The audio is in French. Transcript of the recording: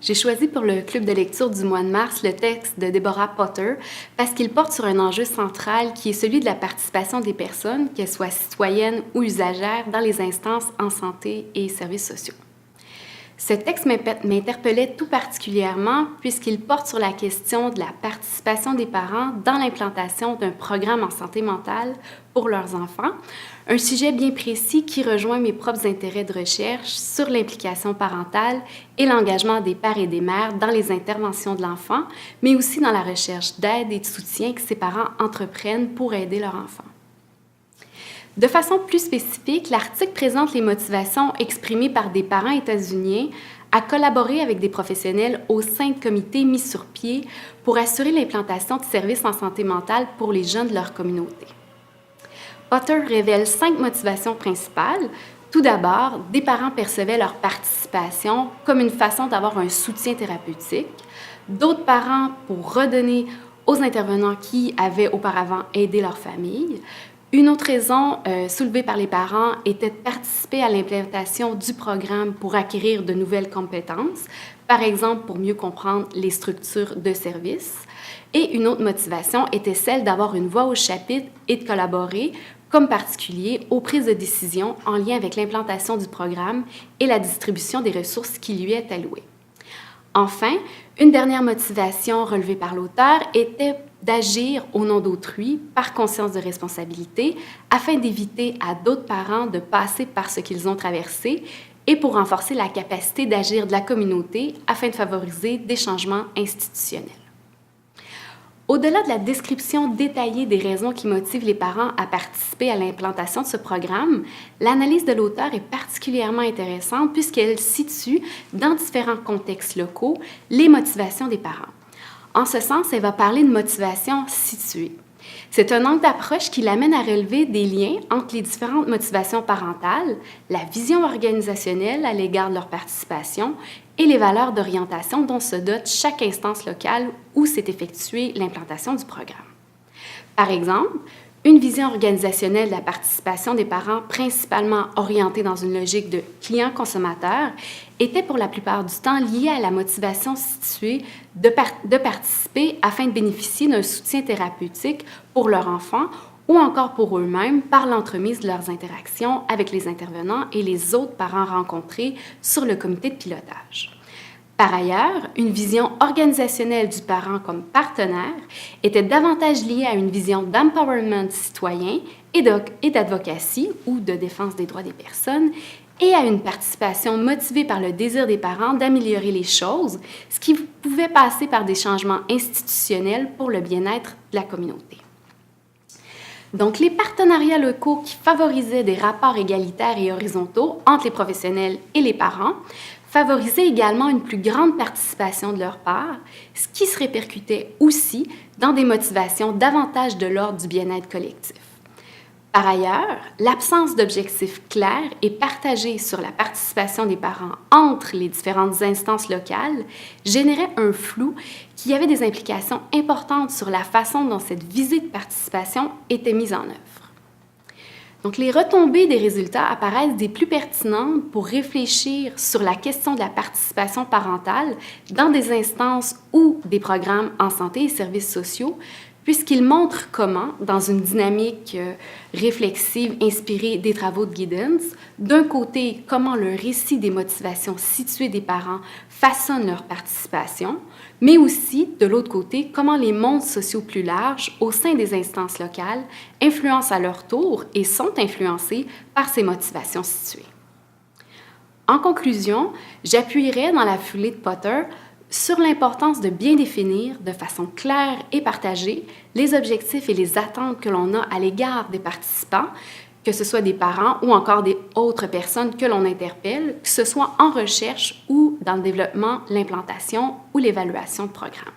J'ai choisi pour le club de lecture du mois de mars le texte de Deborah Potter parce qu'il porte sur un enjeu central qui est celui de la participation des personnes, qu'elles soient citoyennes ou usagères, dans les instances en santé et services sociaux. Ce texte m'interpellait tout particulièrement puisqu'il porte sur la question de la participation des parents dans l'implantation d'un programme en santé mentale pour leurs enfants, un sujet bien précis qui rejoint mes propres intérêts de recherche sur l'implication parentale et l'engagement des pères et des mères dans les interventions de l'enfant, mais aussi dans la recherche d'aide et de soutien que ces parents entreprennent pour aider leur enfant. De façon plus spécifique, l'article présente les motivations exprimées par des parents états-uniens à collaborer avec des professionnels au sein de comités mis sur pied pour assurer l'implantation de services en santé mentale pour les jeunes de leur communauté. Potter révèle 5 motivations principales. Tout d'abord, des parents percevaient leur participation comme une façon d'avoir un soutien thérapeutique. D'autres parents pour redonner aux intervenants qui avaient auparavant aidé leur famille. Une autre raison soulevée par les parents était de participer à l'implémentation du programme pour acquérir de nouvelles compétences, par exemple pour mieux comprendre les structures de services. Et une autre motivation était celle d'avoir une voix au chapitre et de collaborer comme particulier aux prises de décision en lien avec l'implantation du programme et la distribution des ressources qui lui est allouée. Enfin, une dernière motivation relevée par l'auteur était d'agir au nom d'autrui par conscience de responsabilité afin d'éviter à d'autres parents de passer par ce qu'ils ont traversé et pour renforcer la capacité d'agir de la communauté afin de favoriser des changements institutionnels. Au-delà de la description détaillée des raisons qui motivent les parents à participer à l'implantation de ce programme, l'analyse de l'auteur est particulièrement intéressante puisqu'elle situe, dans différents contextes locaux, les motivations des parents. En ce sens, elle va parler de motivation située. C'est un angle d'approche qui l'amène à relever des liens entre les différentes motivations parentales, la vision organisationnelle à l'égard de leur participation et les valeurs d'orientation dont se dote chaque instance locale où s'est effectuée l'implantation du programme. Par exemple, une vision organisationnelle de la participation des parents principalement orientée dans une logique de client-consommateur était pour la plupart du temps liée à la motivation située de participer afin de bénéficier d'un soutien thérapeutique pour leur enfant ou encore pour eux-mêmes par l'entremise de leurs interactions avec les intervenants et les autres parents rencontrés sur le comité de pilotage. Par ailleurs, une vision organisationnelle du parent comme partenaire était davantage liée à une vision d'empowerment citoyen et d'advocacy ou de défense des droits des personnes et à une participation motivée par le désir des parents d'améliorer les choses, ce qui pouvait passer par des changements institutionnels pour le bien-être de la communauté. Donc, les partenariats locaux qui favorisaient des rapports égalitaires et horizontaux entre les professionnels et les parents favorisaient également une plus grande participation de leur part, ce qui se répercutait aussi dans des motivations davantage de l'ordre du bien-être collectif. Par ailleurs, l'absence d'objectifs clairs et partagés sur la participation des parents entre les différentes instances locales générait un flou qui avait des implications importantes sur la façon dont cette visée de participation était mise en œuvre. Donc, les retombées des résultats apparaissent des plus pertinentes pour réfléchir sur la question de la participation parentale dans des instances ou des programmes en santé et services sociaux, puisqu'ils montrent comment, dans une dynamique réflexive inspirée des travaux de Giddens, d'un côté, comment le récit des motivations situées des parents façonne leur participation, mais aussi, de l'autre côté, comment les mondes sociaux plus larges, au sein des instances locales, influencent à leur tour et sont influencés par ces motivations situées. En conclusion, j'appuierai dans la foulée de Potter sur l'importance de bien définir de façon claire et partagée les objectifs et les attentes que l'on a à l'égard des participants, que ce soit des parents ou encore des autres personnes que l'on interpelle, que ce soit en recherche ou dans le développement, l'implantation ou l'évaluation de programmes.